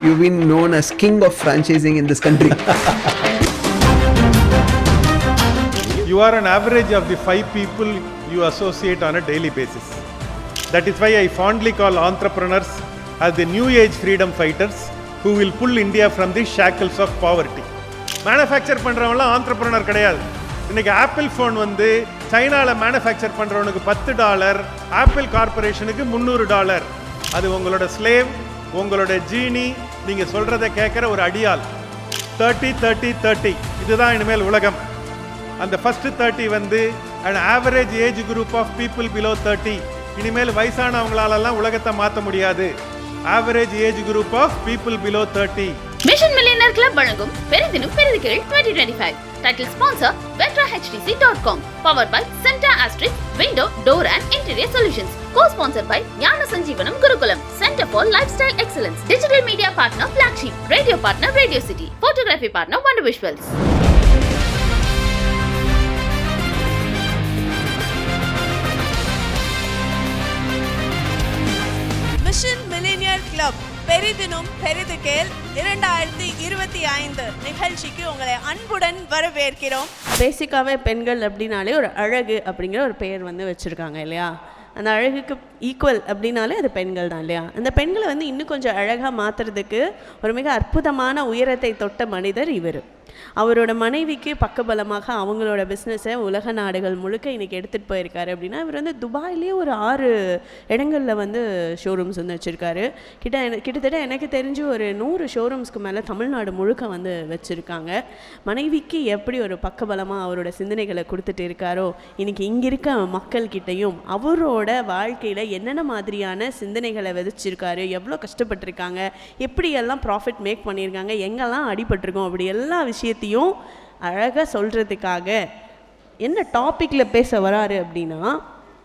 You've been known as king of franchising in this country. You are an average of the 5 people you associate on a daily basis. That is why I fondly call entrepreneurs as the new age freedom fighters who will pull India from the shackles of poverty. Manufacture பண்ணுறவங்களாம் entrepreneur கிடையாது. இன்னைக்கு apple phone வந்து சைனாவில் manufacture பண்ணுறவனுக்கு $10, apple கார்பரேஷனுக்கு $300. அது உங்களோட slave, உங்களோட ஜீனி, நீங்கள் சொல்கிறத கேட்குற ஒரு அடியால். 30-30-30 இதுதான் இனிமேல் உலகம். அந்த ஃபர்ஸ்ட் 30 வந்து an average age group of people below 30. இனிமேல் வயசானவங்களாலெல்லாம் உலகத்தை மாற்ற முடியாது. average age group of people below 30. Mission Millionaire Club வழங்கும் பெரிதினும் பெரிதுகள் 2025. Title sponsor VetraHTC.com. Powered by Centa Asterix Window, Door and Interior Solutions. Co-sponsored by Jnana Sanjeevanam Gurukulam. Center for Lifestyle Excellence. Digital Media Partner Flagship. Radio Partner Radio City. Photography Partner Wonder Visuals. Mission millionaire club பெரிதினும் பெரிது கேள் 2025 நிகழ்ச்சிக்கு உங்களை அன்புடன் வரவேற்கிறோம். பேசிக்காகவே பெண்கள் அப்படின்னாலே ஒரு அழகு அப்படிங்கிற ஒரு பெயர் வந்து வச்சுருக்காங்க இல்லையா? அந்த அழகுக்கு ஈக்குவல் அப்படின்னாலே அது பெண்கள் தான் இல்லையா? அந்த பெண்களை வந்து இன்னும் கொஞ்சம் அழகாக மாற்றுறதுக்கு ஒரு மிக அற்புதமான உயரத்தை தொட்ட மனிதர் இவர். அவரோட மனைவிக்கு பக்கபலமாக அவங்களோட பிஸ்னஸை உலக நாடுகள் முழுக்க இன்றைக்கி எடுத்துகிட்டு போயிருக்காரு. அப்படின்னா இவர் வந்து துபாயிலே ஒரு 6 இடங்களில் வந்து ஷோரூம்ஸ் வந்து வச்சுருக்காரு. கிட்டத்தட்ட எனக்கு தெரிஞ்சு ஒரு 100 ஷோரூம்ஸ்க்கு மேலே தமிழ்நாடு முழுக்க வந்து வச்சுருக்காங்க. மனைவிக்கு எப்படி ஒரு பக்கபலமாக அவரோட சிந்தனைகளை கொடுத்துட்டு இருக்காரோ, இன்றைக்கி இங்கே இருக்க மக்கள்கிட்டையும் அவரோட வாழ்க்கையில் என்னென்ன மாதிரியான சிந்தனைகளை விதைச்சிருக்காரு, எவ்வளோ கஷ்டப்பட்டிருக்காங்க, எப்படியெல்லாம் ப்ராஃபிட் மேக் பண்ணியிருக்காங்க, எங்கெல்லாம் அடிபட்டிருக்கோம், அப்படி எல்லா விஷயத்தையும் அழகாக சொல்கிறதுக்காக என்ன டாப்பிக்கில் பேச வராரு அப்படின்னா,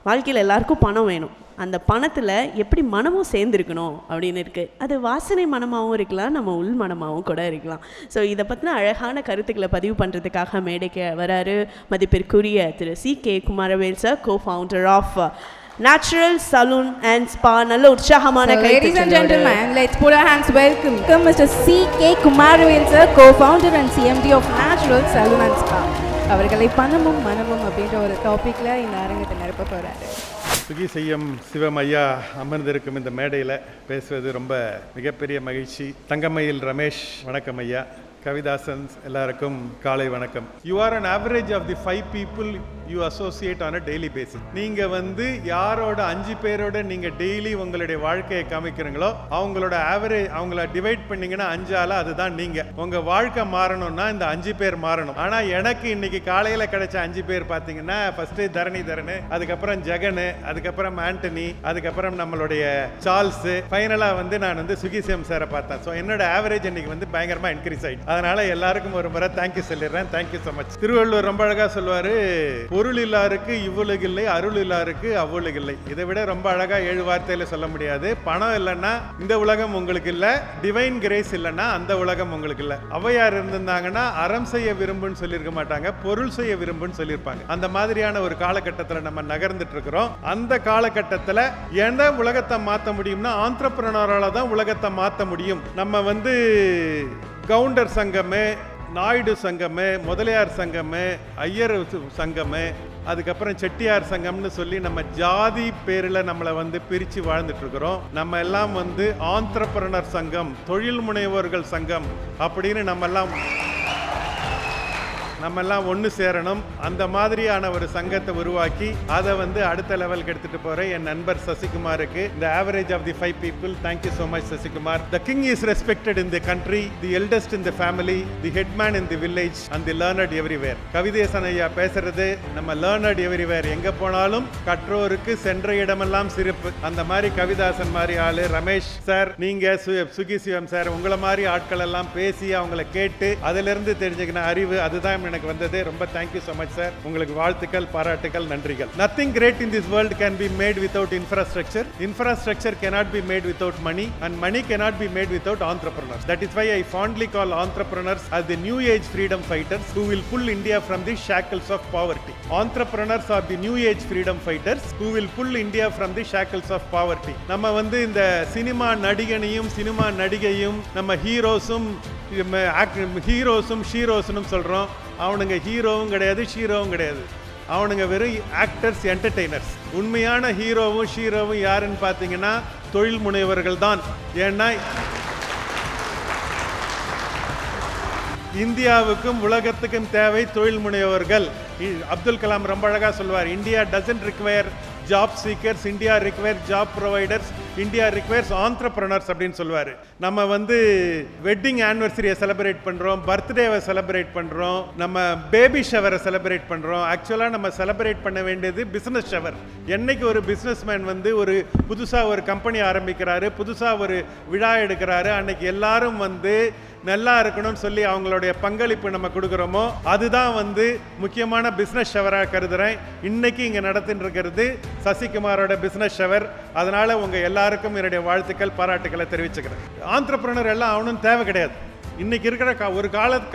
வாழ்க்கையில் எல்லாருக்கும் பணம் வேணும், அந்த பணத்தில் எப்படி மனமும் சேர்ந்துருக்கணும் அப்படின்னு இருக்குது. அது வாசனை மனமாகவும் இருக்கலாம், நம்ம உள் மனமாகவும் கூட இருக்கலாம். ஸோ இதை பற்றின அழகான கருத்துக்களை பதிவு பண்ணுறதுக்காக மேடைக்கு வராரு மதிப்பிற்குரிய Thiru C.K. Kumaravel sir, co-founder of Natural Saloon and Spa. நல்ல உற்சாகமான So, ladies and gentlemen, let's put our hands welcome Mr. C.K. Kumarvel sir, co-founder and CMD of Natural Saloon and Spa. அவர்களை பணமும் மனமும் அப்படின்ற ஒரு டாபிக்ல இந்த அரங்கத்தை நிரப்ப போறாரு. சுகி செய்யும் சிவம் ஐயா அமர்ந்திருக்கும் இந்த மேடையில் பேசுவது ரொம்ப மிகப்பெரிய மகிழ்ச்சி. தங்கமயில் ரமேஷ் வணக்கம் ஐயா. கவிதாசன் எல்லாருக்கும் காலை வணக்கம். You are an average of the 5 people you associate on a daily basis. நீங்க வந்து யாரோட 5 பேரோட நீங்க டெய்லி உங்களுடைய வாழ்க்கையை காமிக்கிறீங்களோ அவங்களோட ஆவரேஜ், அவங்கள டிவைட் பண்ணீங்கன்னா 5ஆல அதுதான் நீங்க. உங்க வாழ்க்கை மாறணும்னா இந்த 5 பேர் மாறணும். ஆனா எனக்கு இன்னைக்கு காலையில கிடைச்ச 5 பேர் பாத்தீங்கன்னா, ஃபர்ஸ்ட் தரணிதரன், அதுக்கப்புறம் ஜெகன், அதுக்கப்புறம் ஆண்டனி, அதுக்கப்புறம் நம்மளுடைய சார்ல்ஸ், ஃபைனலா வந்து நான் வந்து சுகிசியம் சாரை பார்த்தேன். ஸோ என்னோட ஆவரேஜ் இன்னைக்கு வந்து பயங்கரமா இன்க்ரீஸ் ஆயிடுச்சு. அதனால எல்லாருக்கும் ஒரு முறை தேங்க்யூ சொல்லிடுறேன். Thank you so much. திருவள்ளுவர் ரொம்ப அழகா சொல்வாரு, பொருள் இல்லாருக்கு இவ்வுலகில்லை, அருள் இல்லாருக்கு அவ்வுலகில்லை. இதை விட ரொம்ப அழகா 7 வார்த்தையில சொல்ல முடியாது. பணம் இல்லைன்னா இந்த உலகம் உங்களுக்கு இல்லை, டிவைன் கிரேஸ் இல்லைன்னா அந்த உலகம் உங்களுக்கு இல்லை. ஔவையார் இருந்திருந்தாங்கன்னா அறம் செய்ய விரும்புன்னு சொல்லியிருக்க மாட்டாங்க, பொருள் செய்ய விரும்புன்னு சொல்லியிருப்பாங்க. அந்த மாதிரியான ஒரு காலகட்டத்தில் நம்ம நகர்ந்துட்டு இருக்கிறோம். அந்த காலகட்டத்தில் எந்த உலகத்தை மாற்ற முடியும்னா ஆண்டர்பிரனரால தான் உலகத்தை மாற்ற முடியும். நம்ம வந்து கவுண்டர் சங்கமே, நாயுடு சங்கமே, முதலியார் சங்கமே, ஐயர் சங்கமே, அதுக்கப்புறம் செட்டியார் சங்கம்னு சொல்லி நம்ம ஜாதி பேரில் நம்மளை வந்து பிரித்து வாழ்ந்துட்டு இருக்கிறோம். நம்ம எல்லாம் வந்து ஆண்டர்பிரனர் சங்கம், தொழில் முனைவோர்கள் சங்கம் அப்படின்னு நம்ம எல்லாம் ஒன்று சேரணும். அந்த மாதிரியான ஒரு சங்கத்தை உருவாக்கி அதை வந்து அடுத்த லெவலுக்கு எடுத்துட்டு போற என் நண்பர் சசிகுமாருக்கு, இந்த average of the 5 people. Thank you so much Sasikumar. The king is respected in the country, the eldest in the family, the headman in the village and the learned everywhere. Kavidesan ஐயா பேசுறது, நம்ம லேர்னட் எவ்ரிவேர், எங்க போனாலும் கற்றோருக்கு சென்ற இடமெல்லாம் சிறப்பு. அந்த மாதிரி கவிதாசன் மாதிரி ஆளு. ரமேஷ் சார், நீங்க சுகி சிவம் சார், உங்களை மாதிரி ஆட்கள் எல்லாம் பேசி அவங்கள கேட்டு அதிலிருந்து தெரிஞ்சுக்கின அறிவு, அதுதான் எனக்கு வந்தது. ரொம்ப தேங்க்யூ ஸோ மச் சார். உங்களுக்கு வாழ்த்துக்கள், பாராட்டுக்கள், நன்றிகள். Nothing great in this world can be made without infrastructure. Infrastructure cannot be made without money and money cannot be made without entrepreneurs. That is why I fondly call entrepreneurs as the new age freedom fighters who will pull India from the shackles of poverty. Entrepreneurs are the new age freedom fighters who will pull India from the shackles of poverty. நம்ம வந்து இந்த cinema நடிகனையும் cinema நடிகையும் நம்ம ஹீரோஸும் ஷீரோஸ்னு சொல்றோம். அவனுங்க ஹீரோவும் கிடையாது, ஷீரோவும் கிடையாது. அவனுங்க வெறும் ஆக்டர்ஸ், என்டர்டெய்னர்ஸ். உண்மையான ஹீரோவும் ஷீரோவும் யாருன்னு பார்த்தீங்கன்னா தொழில் முனைவர்கள் தான். ஏன்னா இந்தியாவுக்கும் உலகத்துக்கும் தேவை தொழில் முனைவர்கள். அப்துல் கலாம் ரொம்ப அழகாக சொல்வார், India doesn't require job seekers, India require job providers, India requires entrepreneurs அப்படின்னு சொல்லுவார். நம்ம வந்து வெட்டிங் ஆனிவர்சரியை செலிப்ரேட் பண்ணுறோம், பர்த்டேவை செலிப்ரேட் பண்ணுறோம், நம்ம பேபி ஷவரை செலிப்ரேட் பண்ணுறோம். ஆக்சுவலாக நம்ம செலிப்ரேட் பண்ண வேண்டியது பிஸ்னஸ் ஷவர். என்னைக்கு ஒரு பிஸ்னஸ்மேன் வந்து ஒரு புதுசாக ஒரு கம்பெனி ஆரம்பிக்கிறாரு, புதுசாக ஒரு விழா எடுக்கிறாரு, அன்னைக்கு எல்லாரும் வந்து நல்லா இருக்கணும்னு சொல்லி அவங்களுடைய பங்களிப்பு நம்ம கொடுக்குறோமோ அதுதான் வந்து முக்கியமான பிஸ்னஸ் ஷவராக கருதுகிறேன். இன்னைக்கு இங்கே நடத்தின்னு இருக்கிறது சசிகுமாரோட பிஸ்னஸ் ஷவர். அதனால் உங்கள் எல்லாருக்கும் என்னுடைய வாழ்த்துக்கள், பாராட்டுக்களை தெரிவிச்சுக்கிறேன். ஆண்டர்பிரனர் எல்லாம் அவனும் தேவை கிடையாது. இன்றைக்கி இருக்கிற ஒரு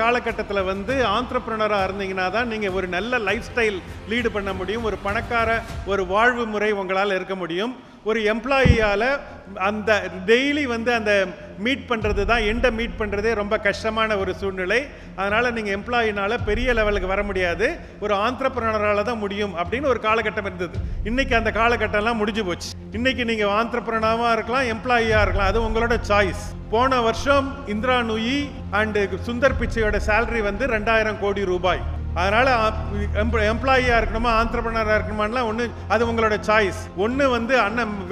காலகட்டத்தில் வந்து ஆண்டர்பிரனராக இருந்தீங்கன்னா தான் நீங்கள் ஒரு நல்ல லைஃப் ஸ்டைல் லீடு பண்ண முடியும், ஒரு பணக்கார ஒரு வாழ்வு முறை உங்களால் இருக்க முடியும். ஒரு எம்ப்ளாயியால் அந்த டெய்லி வந்து அந்த மீட் பண்ணுறது தான், எண்டை மீட் பண்ணுறதே ரொம்ப கஷ்டமான ஒரு சூழ்நிலை. அதனால் நீங்கள் எம்ப்ளாயினால் பெரிய லெவலுக்கு வர முடியாது, ஒரு ஆண்டர்பிரனரால் தான் முடியும் அப்படின்னு ஒரு காலகட்டம் இருந்தது. இன்றைக்கி அந்த காலகட்டம்லாம் முடிஞ்சு போச்சு. இன்றைக்கி நீங்கள் ஆண்டர்பிரனராக இருக்கலாம், எம்ப்ளாயியாக இருக்கலாம், அது உங்களோட சாய்ஸ். போன வருஷம் இந்திரா நூயி அண்டு சுந்தர் பிச்சையோட சேலரி வந்து 2000 கோடி ரூபாய். அதனால் எம்ப்ளாயியாக இருக்கணுமா ஆண்டர்பிரனராக இருக்கணுமான்லாம் ஒன்று, அது உங்களோட சாய்ஸ். ஒன்று வந்து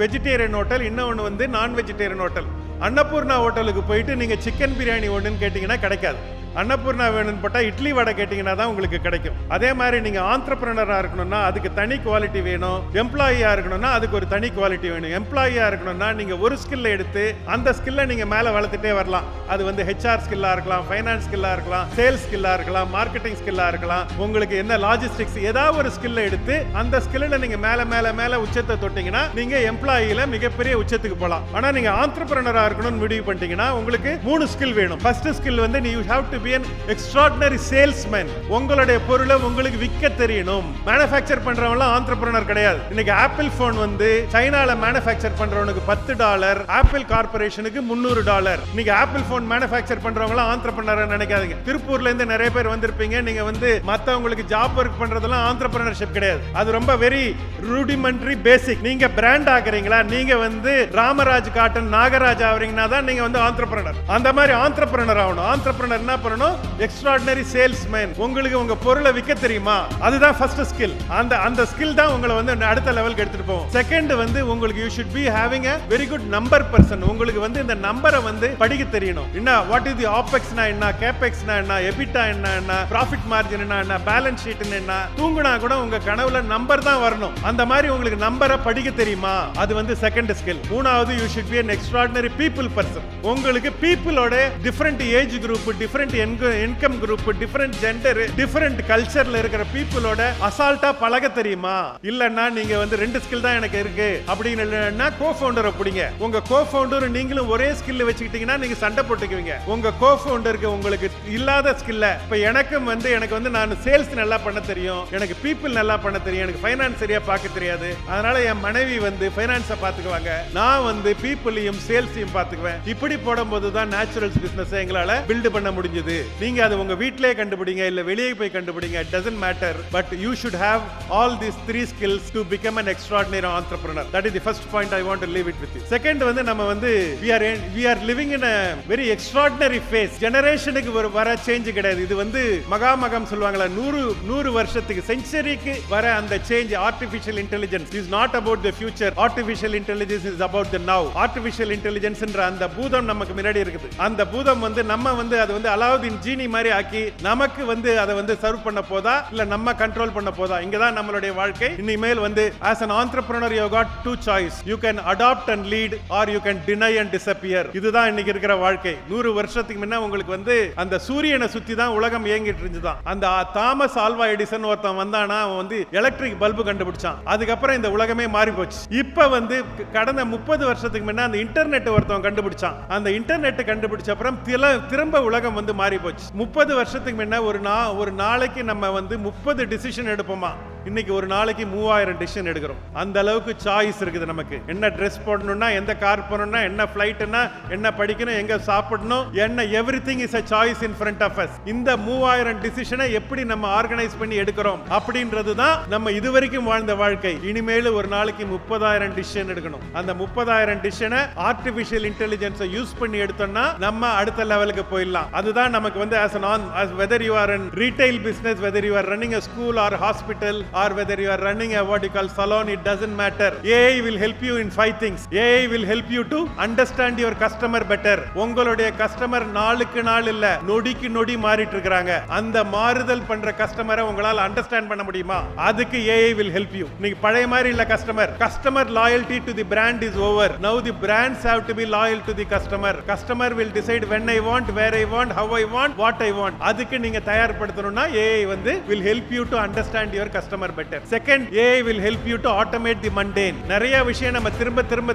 வெஜிடேரியன் ஹோட்டல், இன்னொன்று வந்து நான் வெஜிடேரியன் ஹோட்டல். அன்னபூர்ணா ஹோட்டலுக்கு போயிட்டு நீங்கள் சிக்கன் பிரியாணி ஒன்றுன்னு கேட்டிங்கன்னா கிடைக்காது. அன்னபூர்ணா வேணும்னு போட்டால் இட்லி வடை கேட்டிங்கன்னா தான் உங்களுக்கு கிடைக்கும். அதே மாதிரி நீங்கள் ஆண்டர்பிரனராக இருக்கணும்னா அதுக்கு தனி குவாலிட்டி வேணும், எம்ப்ளாயியாக இருக்கணும்னா அதுக்கு ஒரு தனி குவாலிட்டி வேணும். எம்ப்ளாயியாக இருக்கணும்னா நீங்கள் ஒரு ஸ்கில்லை எடுத்து அந்த ஸ்கில்லை நீங்கள் மேலே வளர்த்துட்டே வரலாம். அது வந்து ஹெச்ஆர் ஸ்கில்லாக இருக்கலாம், ஃபைனான்ஸ் ஸ்கில்லாக இருக்கலாம், சேல்ஸ் ஸ்கில்லாக இருக்கலாம், மார்க்கெட்டிங் ஸ்கில்லாக இருக்கலாம், உங்களுக்கு என்ன லாஜிஸ்டிக்ஸ், ஏதாவது ஒரு ஸ்கில்லை எடுத்து அந்த ஸ்கில்லில் நீங்கள் மேலே மேலே மேலே உச்சத்தை தொட்டிங்கன்னா நீங்கள் எம்ப்ளாயியில் மிகப்பெரிய உச்சத்துக்கு போகலாம். ஆனால் நீங்கள் ஆண்டர்பிரனராக இருக்கணும்னு முடிவு பண்ணிட்டீங்கன்னா உங்களுக்கு 3 ஸ்கில் வேணும். ஃபர்ஸ்ட் ஸ்கில் வந்து you have to be an extraordinary salesman. உங்களுடைய பொருளை உங்களுக்கு விற்க தெரியணும். மேனுஃபேக்சர் பண்றவங்க ஆண்டர்பிரனர் கிடையாது. இன்னைக்கு ஆப்பிள் போன் வந்து சைனால மேனுஃபேக்சர் பண்றவனுக்கு $10, ஆப்பிள் கார்பரேஷனுக்கு $300. இன்னைக்கு ஆப்பிள் போன் மேனுஃபேக்சர் பண்றவங்க ஆண்டர்பிரனர் நினைக்காதீங்க. திருப்பூர்ல இருந்து நிறைய பேர் வந்திருப்பீங்க. நீங்க வந்து மத்தவங்களுக்கு ஜாப் ஒர்க் பண்றதெல்லாம் ஆண்டர்பிரனர்ஷிப் கிடையாது. அது ரொம்ப வெரி ரூடிமெண்டரி பேசிக். நீங்க பிராண்ட் ஆக்குறீங்களா, நீங்க வந்து ராமராஜ் காட்டன் நாகராஜ் ஆவறீங்கன்னா தான் நீங்க வந்து ஆண்டர்பிரனர். அந்த மாதிரி ஆண்டர்பிரனர் ஆகணும். ஆண்டர்பிரனர் என்ன பண்ணணும்? Extraordinary salesman. உங்களுக்கு உங்க பொருளை விற்க தெரியுமா, அதுதான் ஃபர்ஸ்ட் ஸ்கில். அந்த ஸ்கில் தான் உங்களை வந்து அடுத்த லெவலுக்கு எடுத்துட்டு போகும். செகண்ட் வந்து உங்களுக்கு you should be having a very good number person. உங்களுக்கு வந்து இந்த நம்பரை வந்து படிக்க தெரியணும். என்ன வாட் இஸ் தி ஆபெக்ஸ்னா என்ன, கேபெக்ஸ்னா என்ன, எபிட்டா என்ன, ப்ராஃபிட் மார்ஜின் என்ன, பேலன்ஸ் ஷீட் என்ன. தூங்குனா கூட உங்க கனவுல நம்பர் தான் வரணும். அந்த மாதிரி உங்களுக்கு நம்பரை படிக்க தெரியுமா, அது வந்து செகண்ட் ஸ்கில். மூணாவது you should be an extraordinary people person. உங்களுக்கு பீப்புளோட different age group, different income group, different gender, different கல்ச்சர்ல இருக்கிற பீப்புளோட அசால்ட்டா பழக தெரியுமா. இல்லன்னா நீங்க வந்து 2 ஸ்கில் தான் எனக்கு இருக்கு அப்படின்னு கோ-ஃபவுண்டரை பிடிங்க. உங்க கோ-ஃபவுண்டர் நீங்களும் ஒரே ஸ்கில் வச்சுக்கிட்டீங்கன்னா நீங்க சண்டை போட்டுக்குவீங்க. உங்க கோ-ஃபவுண்டருக்கு உங்களுக்கு இல்லாத ஸ்கில்ல, இப்ப எனக்கு வந்து நான் சேல்ஸ் நல்லா பண்ண தெரியும், எனக்கு பீப்புள் நல்லா பண்ண தெரியும், எனக்கு ஃபைனான்ஸ் சரியா பார்க்க தெரியாது, அதனால என் மனைவி வந்து ஃபைனான்ஸை பார்த்துக்குவாங்க, நான் வந்து பீப்புளையும் சேல்ஸையும் பார்த்துக்குவேன். இப்படி போடும்போது தான் நேச்சுரல்ஸ் பிசினஸ் எங்களால பில்ட் பண்ண முடிஞ்சது. நீங்க அது உங்க வீட்டிலே கண்டுபிடிங்க, இல்ல வெளியே போய் கண்டுபிடிங்க, it doesn't matter, but you should have all these 3 skills to become an extraordinary entrepreneur. That is the first point I want to leave it with you. Second வந்து நம்ம வந்து we are living in a very extraordinary phase. ஜெனரேஷனுக்கு வர change கிடையாது. இது வந்து மகாமகம் சொல்வாங்களா, 100 வருஷத்துக்கு, செஞ்சுரிக்கு வர அந்த change. Artificial intelligence is not about the future. Artificial intelligence is about the now. Artificial intelligence என்ற அந்த பூதம் நமக்கு முன்னாடி இருக்குது. அந்த பூதம் வந்து நம்ம வந்து அது வந்து அலாவுதீன் அலாவுதீன் ஜீனி மாதிரி ஆக்கி நமக்கு வந்து அதை வந்து சர்வ் பண்ண போதா இல்ல நம்ம கண்ட்ரோல் பண்ண போதா? இங்கதான் நம்மளுடைய வாழ்க்கை. இனிமேல் வந்து as an entrepreneur you have got two choice. You can adopt and lead or you can deny and disappear. இதுதான் இன்னைக்கு இருக்கிற வாழ்க்கை. 100 வருஷத்துக்கு முன்ன உங்களுக்கு வந்து அந்த சூரியனை சுத்தி தான் உலகம் இயங்கிட்டு இருந்துதான். அந்த தாமஸ் ஆல்வா எடிசன் ஒருத்தன் வந்தானா, அவன் வந்து எலக்ட்ரிக் பல்பு கண்டுபிடிச்சான். அதுக்கப்புறம் இந்த உலகமே மாறி போச்சு. இப்ப வந்து கடந்த 30 வருஷத்துக்கு முன்ன அந்த இன்டர்நெட் ஒருத்தன் கண்டுபிடிச்சான். அந்த இன்டர்நெட் கண்டுபிடிச்ச அப்புறம் திரும்ப உலகம் வந்து மாறி போச்சு. 30 வருஷத்துக்கு முன்ன ஒரு நாளைக்கு நம்ம வந்து 30 டிசிஷன் எடுப்போமா? இன்னைக்கு ஒரு நாளைக்கு 3000 டிசிஷன் எடுக்கிறோம். அந்த அளவுக்கு சாய்ஸ் இருக்குது நமக்கு. என்ன ட்ரெஸ் போடணும்னா, எந்த கார் போகணும்னா, என்ன ஃபிளைட்னா, என்ன படிக்கணும், எங்க சாப்பிடணும், என்ன everything is a choice in front of us. இந்த 3000 டிசிஷனை எப்படி நம்ம ஆர்கனைஸ் பண்ணி எடுக்கிறோம் அப்படின்றது தான் நம்ம இதுவரைக்கும் வாழ்ந்த வாழ்க்கை. இனிமேல் ஒரு நாளைக்கு 30,000 டிசிஷன் எடுக்கணும். அந்த 30,000 டிசிஷனை ஆர்டிஃபிஷியல் இன்டெலிஜென்ஸை யூஸ் பண்ணி எடுத்தோம்னா நம்ம அடுத்த லெவலுக்கு போயிடலாம். அதுதான் நமக்கு வந்து as whether you are in retail business, whether you are running a school or hospital, or whether you are running a what you call salon, it doesn't matter. AI will help you in 5 things. AI will help you to understand your customer better. உங்களுடைய customer நாளுக்கு நாள் இல்ல, நொடிக்கு நொடி மாறிட்டு இருக்காங்க. அந்த மாறுதல் பண்ற கஸ்டமரை உங்களால அண்டர்ஸ்டாண்ட் பண்ண முடியுமா? அதுக்கு AI will help you. நீங்க பழைய மாதிரி இல்ல customer loyalty to the brand is over. Now the brands have to be loyal to the customer. Customer will decide when I want, where I want, how I want, what I want. அதுக்கு நீங்க தயார்படுத்தணும்னா AI வந்து will help you to understand your customer better. Second, AI will help you to automate the mundane. நிறைய விஷயம் நம்ம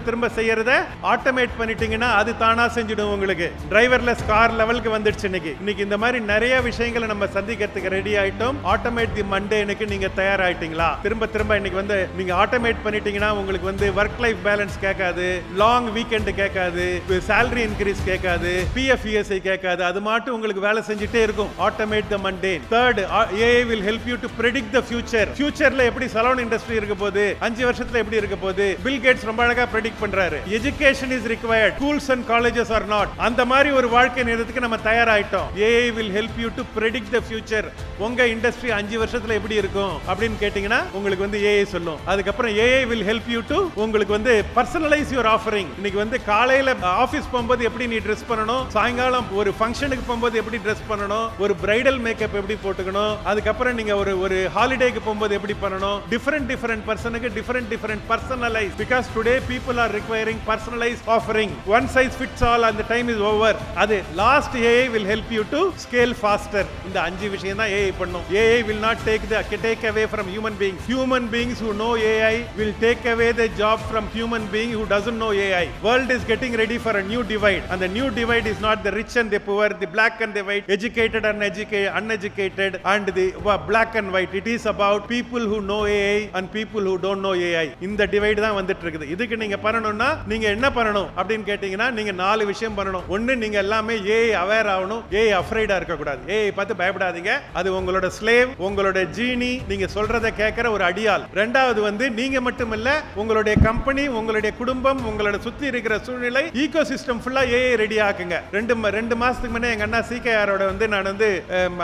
திரும்ப செய்யறத automate பண்ணிட்டீங்கன்னா அது தானா செஞ்சிடும். உங்களுக்கு டிரைவர்லெஸ் கார் லெவலுக்கு வந்துடுச்சு. இன்னைக்கு இந்த மாதிரி நிறைய விஷயங்களை நம்ம சந்திக்கிறதுக்கு ரெடி ஆயிட்டோம். ஆட்டோமேட் தி மண்டேனுக்கு நீங்க தயாராயிட்டீங்களா? திரும்ப இன்னைக்கு வந்து நீங்க ஆட்டோமேட் பண்ணிட்டீங்கன்னா உங்களுக்கு வந்து ஒர்க் லைஃப் பேலன்ஸ் கேட்காது, லாங் வீக்கெண்ட் கேட்காது, salary increase கேட்காது, PF ESI கேட்காது. அது மட்டும் உங்களுக்கு வேலை செஞ்சுட்டே இருக்கும். Automate the mundane. Third, AI will help you to predict the future. ஃபியூச்சர்ல எப்படி சலூன் இண்டஸ்ட்ரி இருக்க போகுது, 5 வருஷத்துல எப்படி இருக்க போகுது, பில் கேட்ஸ் ரொம்ப அழகா பிரெடிக்ட் பண்றாரு. Education is required, schools and colleges are not. அந்த மாதிரி ஒரு வாழ்க்கை நேரத்துக்கு நம்ம தயாராயிட்டோம். AI will help you to predict the future. உங்க இண்டஸ்ட்ரி 5 வருஷத்துல எப்படி இருக்கும் அப்படின்னு கேட்டீங்கன்னா உங்களுக்கு வந்து AI சொல்லும். அதுக்கப்புறம் AI will help you to உங்களுக்கு வந்து பர்சனலைஸ் யுவர் ஆஃபரிங். இன்னைக்கு வந்து காலையில ஆபீஸ் போகும்போது எப்படி நீ ட்ரெஸ் பண்ணணும், சாயங்காலம் ஒரு ஃபங்க்ஷனுக்கு போகும்போது எப்படி ட்ரெஸ் பண்ணணும், ஒரு பிரைடல் மேக்கப் எப்படி போட்டுக்கணும், அதுக்கப்புறம் நீங்க ஒரு ஹாலிடேக்கு போகும்போது எப்படி பண்ணணும், different personக்கு different personalized, because today people are requiring personalized offering. One size fits all and the time is over. அது last AI will help you to scale faster. இந்த 5 விஷயம் தான் AI பண்ணும். AI will not take away from human beings. Human beings who know AI will take away the job from human being who doesn't know AI. World is getting ready for a new divide, and the new divide is not the rich and the poor, the black and the white, educated and uneducated, and the black and white. It is about people who know AI and people who don't know AI. இந்த divide தான் வந்துட்டு இருக்குது. இதுக்கு நீங்க பண்ணணும்னா நீங்க என்ன பண்ணணும் அப்படின்னு கேட்டீங்கன்னா நீங்க 4 விஷயம் பண்ணணும். ஒன்னு, நீங்க எல்லாமே AI அவேர் ஆகணும். AI அஃப்ரைடா இருக்க கூடாது. AI பார்த்து பயப்படாதீங்க. அது உங்களோட ஸ்லேவ், உங்களோட ஜீனி, நீங்க சொல்றத கேட்கிற ஒரு அடியாள். ரெண்டாவது வந்து நீங்க மட்டும் இல்ல, உங்களுடைய கம்பெனி, உங்களுடைய குடும்பம், உங்களோட சுத்தி இருக்கிற சூழ்நிலை, ஈகோ சிஸ்டம் ஃபுல்லா AI ரெடி ஆக்குங்க. 2 மாசத்துக்கு முன்னே எங்க அண்ணா CKRோட வந்து நான் வந்து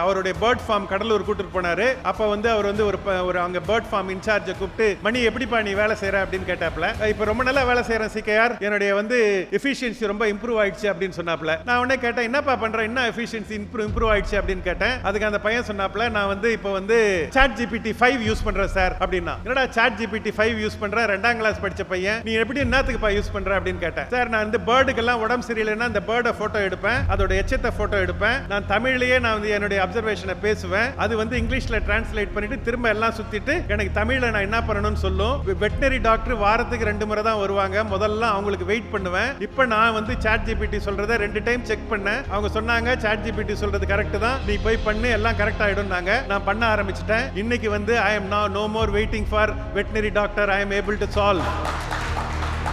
அவருடைய பேர்ட் ஃபார்ம் கடலூர் கூட்டிட்டு போனாரு. அப்ப வந்து அவர் வந்து ஒரு அங்க பேர்ட் ஃபார்ம் இன்சார்ஜை கூப்பிட்டு, மணி எப்படிப்பா நீ வேலை செய்யற அப்படின்னு கேட்டாப்ல. இப்ப ரொம்ப நல்லா வேலை செய்யறேன் CKR, என்னுடைய வந்து எஃபிஷியன்சி ரொம்ப இம்ப்ரூவ் ஆயிடுச்சு அப்படின்னு சொன்னாப்ல. நான் உடனே கேட்டேன், என்னப்பா பண்ற, என்ன எஃபிஷியன்சி இம்ப்ரூவ் ஆயிடுச்சு அப்படின்னு கேட்டேன். அதுக்கு அந்த பையன் சொன்னாப்ல, நான் வந்து இப்போ வந்து ChatGPT 5 யூஸ் பண்றேன் சார் அப்படின்னா. என்னடா ChatGPT 5 யூஸ் பண்ற, 2ஆம் கிளாஸ் படிச்ச பையன், நீ எப்படி என்னத்துக்குப்பா யூஸ் பண்ற அப்படின்னு கேட்டேன். சார், நான் இந்த பேர்டுக்கெல்லாம் உடம்பு சரியில்லைன்னா அந்த பேர்டை போட்டோ எடுப்பேன், அதோட எச்சத்தை போட்டோ எடுப்பேன், நான் தமிழ்லயே நான் வந்து என்னுடைய அப்சர்வேஷனை பேசுவேன், அது வந்து இங்கிலீஷ்ல டிரான்ஸ்லேட் பண்ணிட்டு திரும்ப எல்லாம் சுத்திட்டு எனக்கு தமிழ்ல நான் என்ன பண்ணணும்னு சொல்லும். வெட்டனரி டாக்டர் வாரத்துக்கு 2 முறை தான் வருவாங்க. முதல்ல அவங்களுக்கு வெயிட் பண்ணுவேன். இப்போ நான் வந்து ChatGPT சொல்றத 2 டைம் செக் பண்ணேன். அவங்க சொன்னாங்க ChatGPT சொல்றது கரெக்ட் தான், நீ போய் பண்ணு, எல்லாம் கரெக்ட் ஆயிடும்னாங்க. நான் பண்ண ஆரம்பிச்சிட்டேன். இன்னைக்கு வந்து I am now no more waiting for veterinary doctor. I am able to solve.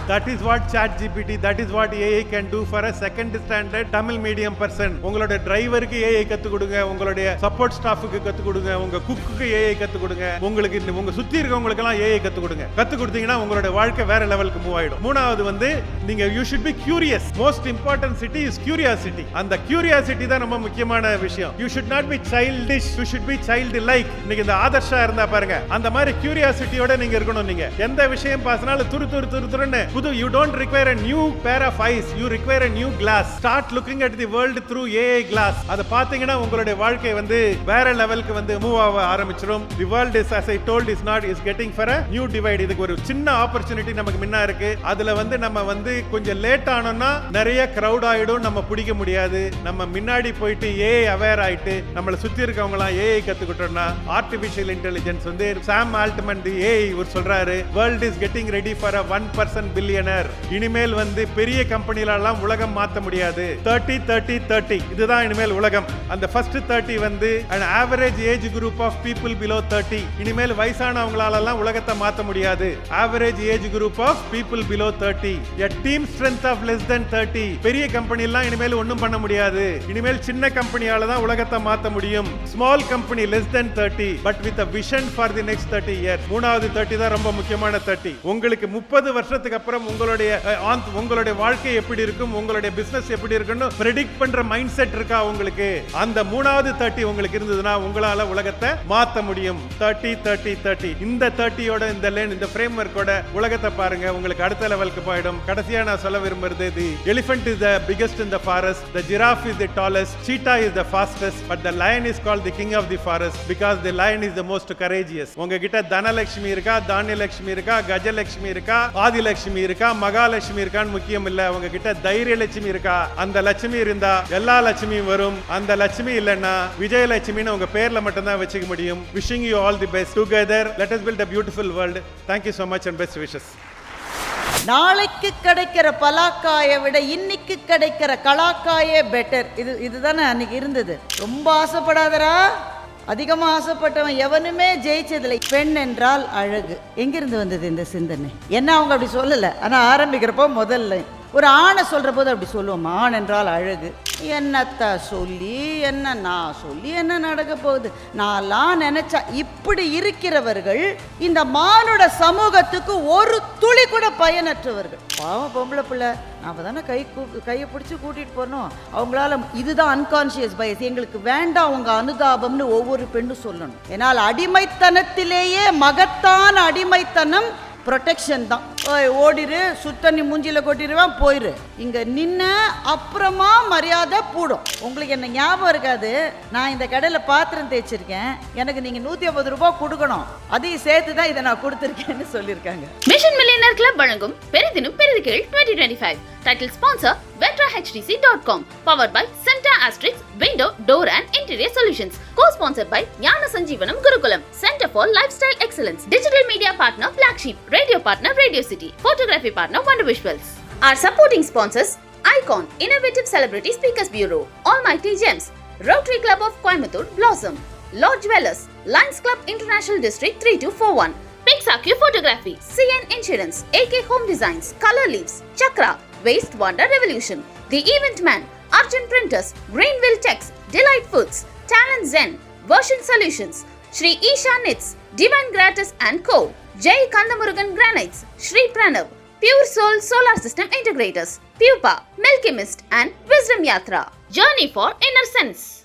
That is what ChatGPT, that is what AI can do for a second standard Tamil medium person. உங்களோட டிரைவருக்கு AI கத்து கொடுங்க, உங்களுடைய support ஸ்டாஃப்க்கு கத்து கொடுங்க, உங்க குக்குக்கு AI கத்து கொடுங்க, உங்களுக்கு உங்க சுத்தி இருக்கவங்களுக்கு எல்லாம் AI கத்து கொடுங்க. கத்து கொடுத்தீங்கன்னா உங்களோட வாழ்க்கை வேற லெவலுக்கு மூவ் ஆயிடும். மூணாவது வந்து நீங்க you should be curious. Most important city is curiosity. அந்த curiosity தான் ரொம்ப முக்கியமான விஷயம். You should not be childish, you should be childlike. நீங்க இந்த ஆதர்ஷா இருந்தா பாருங்க, அந்த மாதிரி curiosity-யோட நீங்க இருக்கணும். நீங்க எந்த விஷயம் பேசினாலும் துருன்னு you don't require a new pair of eyes, you require a new glass. Start looking at the world through AI glass. அத பாத்தீங்கன்னா உங்களுடைய வாழ்க்கை வந்து வேற லெவலுக்கு வந்து மூவ் ஆக ஆரம்பிச்சிரும். The world is, as I told, is getting for a new divide. இதுக்கு ஒரு சின்ன ஆப்பர்ச்சுனிட்டி நமக்கு முன்ன இருக்கு. அதுல வந்து நம்ம வந்து கொஞ்சம் லேட் ஆனோம்னா நிறைய கிரவுட் ஆயிடும், நம்ம பிடிக்க முடியாது. நம்ம முன்னாடி போயிட்டு AI அவேர் ஆயிட்டு நம்மள சுத்தி இருக்கவங்க எல்லாம் AI கத்துக்கிட்டோம்னா ஆர்டிஃபிஷியல் இன்டெலிஜென்ஸ் வந்து சாம் ஆல்ட்மன் தி AI இவர் சொல்றாரு, world is getting ready for a 1% billionaire. இனிமேல் வந்து பெரிய கம்பெனில எல்லாம் உலகம் மாத்த முடியாது. 30-30-30 இதுதான் இனிமேல் உலகம். அந்த ஃபர்ஸ்ட் 30 வந்து an average age group of people below 30. இனிமேல் வயசானவங்களால எல்லாம் உலகத்தை மாத்த முடியாது. average age group of people below 30. a team strength of less than 30. பெரிய கம்பெனி எல்லாம் இனிமேல் ஒண்ணும் பண்ண முடியாது. இனிமேல் சின்ன கம்பெனியால தான் உலகத்தை மாத்த முடியும். small company less than 30 but with a vision for the next 30 years. மூணாவது 30 தான் ரொம்ப முக்கியமான 30. உங்களுக்கு 30 வருஷத்துக்கு அப்புறம் உங்களுடைய வாழ்க்கை எப்படி இருக்கும், உங்களுடைய பிசினஸ் எப்படி இருக்குன்னு predict பண்ற மைண்ட் செட் இருக்கா உங்களுக்கு? அந்த மூணாவது 30 உங்களுக்கு இருந்ததுன்னா உங்களால உலகத்தை மாத்த முடியும். 30-30-30 இந்த 30யோட இந்த லேன் இந்த ஃப்ரேம்வொர்க்கோட உலகத்தை பாருங்க, உங்களுக்கு அடுத்த லெவலுக்கு போய்டும். கடைசியா நான் சொல்ல விரும்புறது, the elephant is the biggest in the forest, the giraffe is the tallest, cheetah is the fastest, but the lion is called the king of the forest because the lion is the most courageous. உங்ககிட்ட தனலட்சுமி இருக்கா, தானியலட்சுமி இருக்கா, கஜலட்சுமி இருக்கா, ஆதிலட்சுமி இருக்கா, மகாலட்சுமி இருக்கான்னு முக்கியம் இல்ல. உங்ககிட்ட தைரியலட்சுமி இருக்கா, அந்த லட்சுமி இருந்தா எல்லா லட்சுமியும் வரும். அந்த லட்சுமி இல்லைன்னா விஜயலட்சுமின்னு உங்க பேர்ல மட்டும் தான் வச்சுக்க முடியும். Wishing you all the best. Together let us build a beautiful world. Thank you so much and best wishes. நாளைக்கு கிடைக்கிற பலாக்காயை விட இன்னைக்கு கிடைக்கிற கலாக்காயே பெட்டர். இதுதானே அன்னைக்கு இருந்தது. ரொம்ப ஆசைப்படாதரா, அதிகமாக ஆசைப்பட்டவன் எவனுமே ஜெயிச்சதில்லை. பெண் என்றால் அழகு. எங்கிருந்து வந்தது இந்த சிந்தனை? என்ன அவங்க அப்படி சொல்லலை, ஆனால் ஆரம்பிக்கிறப்போ முதல்ல ஒரு ஆணை சொல்கிற போது அப்படி சொல்லுவோம், ஆண் என்றால் அழகு. என்னத்த சொல்லி என்ன நான் சொல்லி என்ன நடக்க போகுது? நான்லாம் நினைச்சா இப்படி இருக்கிறவர்கள் இந்த மானுட சமூகத்துக்கு ஒரு துளி கூட பயனற்றவர்கள். பாவம் பொம்பளை பிள்ளை, நாம தானே கையை பிடிச்சி கூட்டிகிட்டு போனோம். அவங்களால இதுதான் அன்கான்ஷியஸ் பயஸ். எங்களுக்கு வேண்டாம் உங்க அனுதாபம்னு ஒவ்வொரு பெண்ணும் சொல்லணும். ஏன்னால் அடிமைத்தனத்திலேயே மகத்தான அடிமைத்தனம் ப்ரொடெக்ஷன் தான். ஓடிரு, சுத்தண்ணி மூஞ்சில கொட்டிடுவேன், போயிரு. இங்க நின்ன அப்புறமா மரியாதை கூடும். உங்களுக்கு என்ன ஞாபகம் இருக்காது, நான் இந்த கடையில பாத்திரம் தேய்ச்சிருக்கேன், எனக்கு நீங்க 150 ரூபாய் கொடுக்கணும், அதையும் சேர்த்து தான் இதை நான் கொடுத்துருக்கேன்னு சொல்லியிருக்காங்க. மிஷன் மில்லியனர் கிளப் வழங்கும் பெரிதினும் பெரிதுகீழ் 2025 title sponsor vetrahtc.com, powered by Center Astrix Window, Door and Interior Solutions, co-sponsored by Jnana Sanjeevanam Gurukulam, Center for Lifestyle Excellence, digital media partner Black Sheep, radio partner Radio City, photography partner Wonder Visuals. Our supporting sponsors: Icon Innovative Celebrity Speakers Bureau, Almighty Gems, Rotary Club of Coimbatore Blossom, Lord Jewelers, Lions Club International District 3241, Pixarq Photography, CN Insurance, AK Home Designs, Color Leaves, Chakra, Waste Wonder Revolution, The Event Man, Arjun Printers, Greenville Techs, Delight Foods, Talent Zen, Version Solutions, Shri Isha Knits, Divine Gratis and Co, Jai Kandamurugan Granites, Shri Pranav, Pure Soul Solar System Integrators, Pupa, Milky Mist and Wisdom Yatra. Journey for Inner Sense.